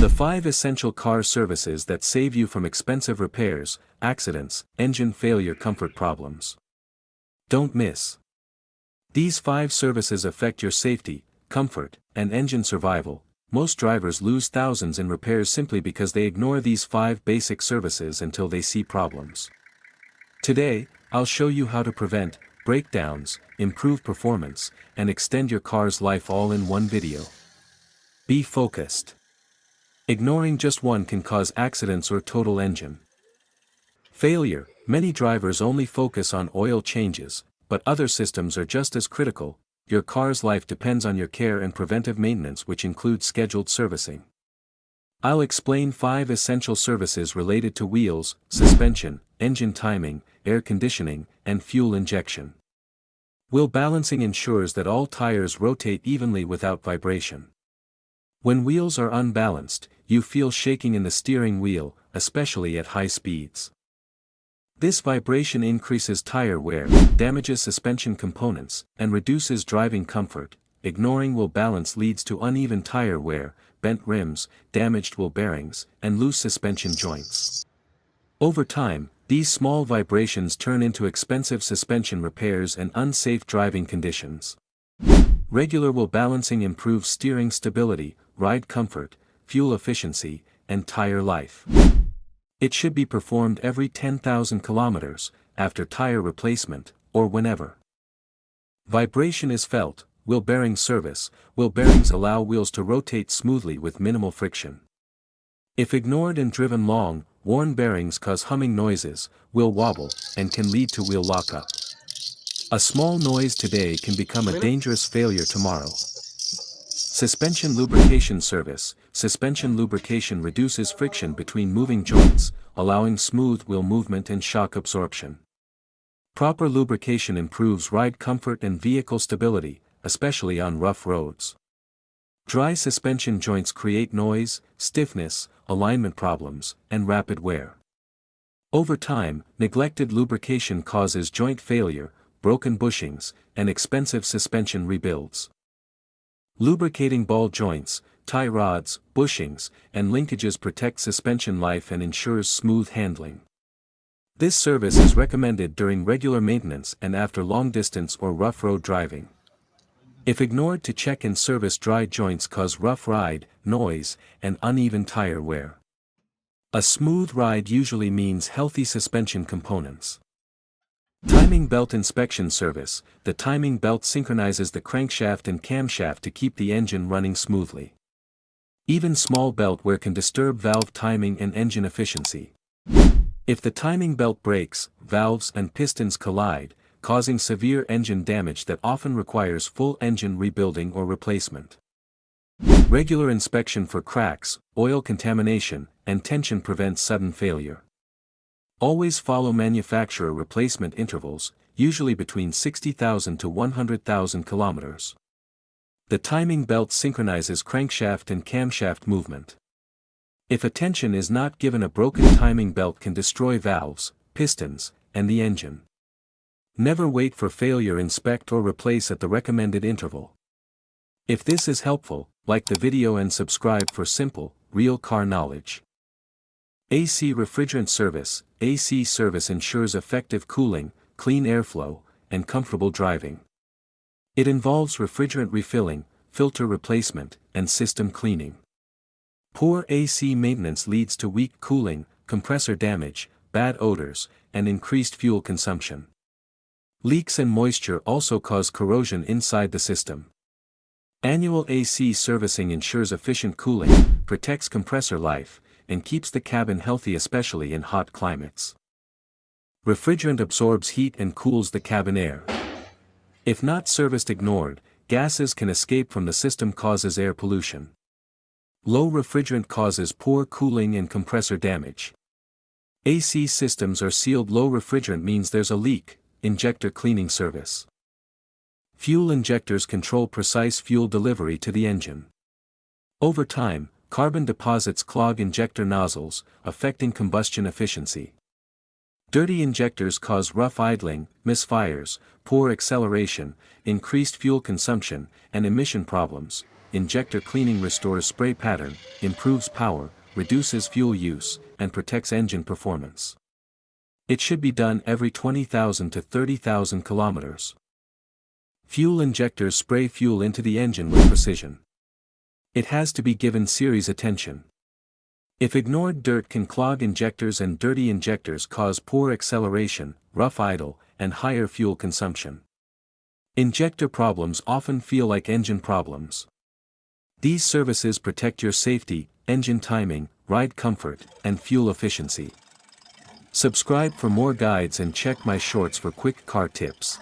The 5 essential car services that save you from expensive repairs, accidents, engine failure, comfort problems. Don't miss. These 5 services affect your safety, comfort, and engine survival. Most drivers lose thousands in repairs simply because they ignore these 5 basic services until they see problems. Today, I'll show you how to prevent breakdowns, improve performance, and extend your car's life all in one video. Be focused. Ignoring just one can cause accidents or total engine failure. Many drivers only focus on oil changes, but other systems are just as critical. Your car's life depends on your care and preventive maintenance, which includes scheduled servicing. I'll explain 5 essential services related to wheels, suspension, engine timing, air conditioning, and fuel injection. Wheel balancing ensures that all tires rotate evenly without vibration. When wheels are unbalanced, you feel shaking in the steering wheel, especially at high speeds. This vibration increases tire wear, damages suspension components, and reduces driving comfort. Ignoring wheel balance leads to uneven tire wear, bent rims, damaged wheel bearings, and loose suspension joints. Over time, these small vibrations turn into expensive suspension repairs and unsafe driving conditions. Regular wheel balancing improves steering stability, ride comfort, fuel efficiency, and tire life. It should be performed every 10,000 kilometers, after tire replacement, or whenever vibration is felt. Wheel bearing service. Wheel bearings allow wheels to rotate smoothly with minimal friction. If ignored and driven long, worn bearings cause humming noises, wheel wobble, and can lead to wheel lockup. A small noise today can become a dangerous failure tomorrow. Suspension lubrication service. Suspension lubrication reduces friction between moving joints, allowing smooth wheel movement and shock absorption. Proper lubrication improves ride comfort and vehicle stability, especially on rough roads. Dry suspension joints create noise, stiffness, alignment problems, and rapid wear. Over time, neglected lubrication causes joint failure, broken bushings, and expensive suspension rebuilds. Lubricating ball joints, tie rods, bushings, and linkages protect suspension life and ensures smooth handling. This service is recommended during regular maintenance and after long-distance or rough road driving. If ignored to check and service, dry joints cause rough ride, noise, and uneven tire wear. A smooth ride usually means healthy suspension components. Timing belt inspection service. The timing belt synchronizes the crankshaft and camshaft to keep the engine running smoothly. Even small belt wear can disturb valve timing and engine efficiency. If the timing belt breaks, valves and pistons collide, causing severe engine damage that often requires full engine rebuilding or replacement. Regular inspection for cracks, oil contamination, and tension prevents sudden failure. Always follow manufacturer replacement intervals, usually between 60,000 to 100,000 kilometers. The timing belt synchronizes crankshaft and camshaft movement. If attention is not given, a broken timing belt can destroy valves, pistons, and the engine. Never wait for failure. Inspect or replace at the recommended interval. If this is helpful, like the video and subscribe for simple, real car knowledge. AC refrigerant service. AC service ensures effective cooling, clean airflow, and comfortable driving. It involves refrigerant refilling, filter replacement, and system cleaning. Poor AC maintenance leads to weak cooling, compressor damage, bad odors, and increased fuel consumption. Leaks and moisture also cause corrosion inside the system. Annual AC servicing ensures efficient cooling, protects compressor life, and keeps the cabin healthy, especially in hot climates. Refrigerant absorbs heat and cools the cabin air. If not serviced, ignored, gases can escape from the system, causes air pollution. Low refrigerant causes poor cooling and compressor damage. AC systems are sealed. Low refrigerant means there's a leak. Injector cleaning service. Fuel injectors control precise fuel delivery to the engine. Over time, carbon deposits clog injector nozzles, affecting combustion efficiency. Dirty injectors cause rough idling, misfires, poor acceleration, increased fuel consumption, and emission problems. injector cleaning restores spray pattern, improves power, reduces fuel use, and protects engine performance. It should be done every 20,000 to 30,000 kilometers. Fuel injectors spray fuel into the engine with precision. It has to be given serious attention. If ignored, dirt can clog injectors, and dirty injectors cause poor acceleration, rough idle, and higher fuel consumption. Injector problems often feel like engine problems. These services protect your safety, engine timing, ride comfort, and fuel efficiency. Subscribe for more guides and check my shorts for quick car tips.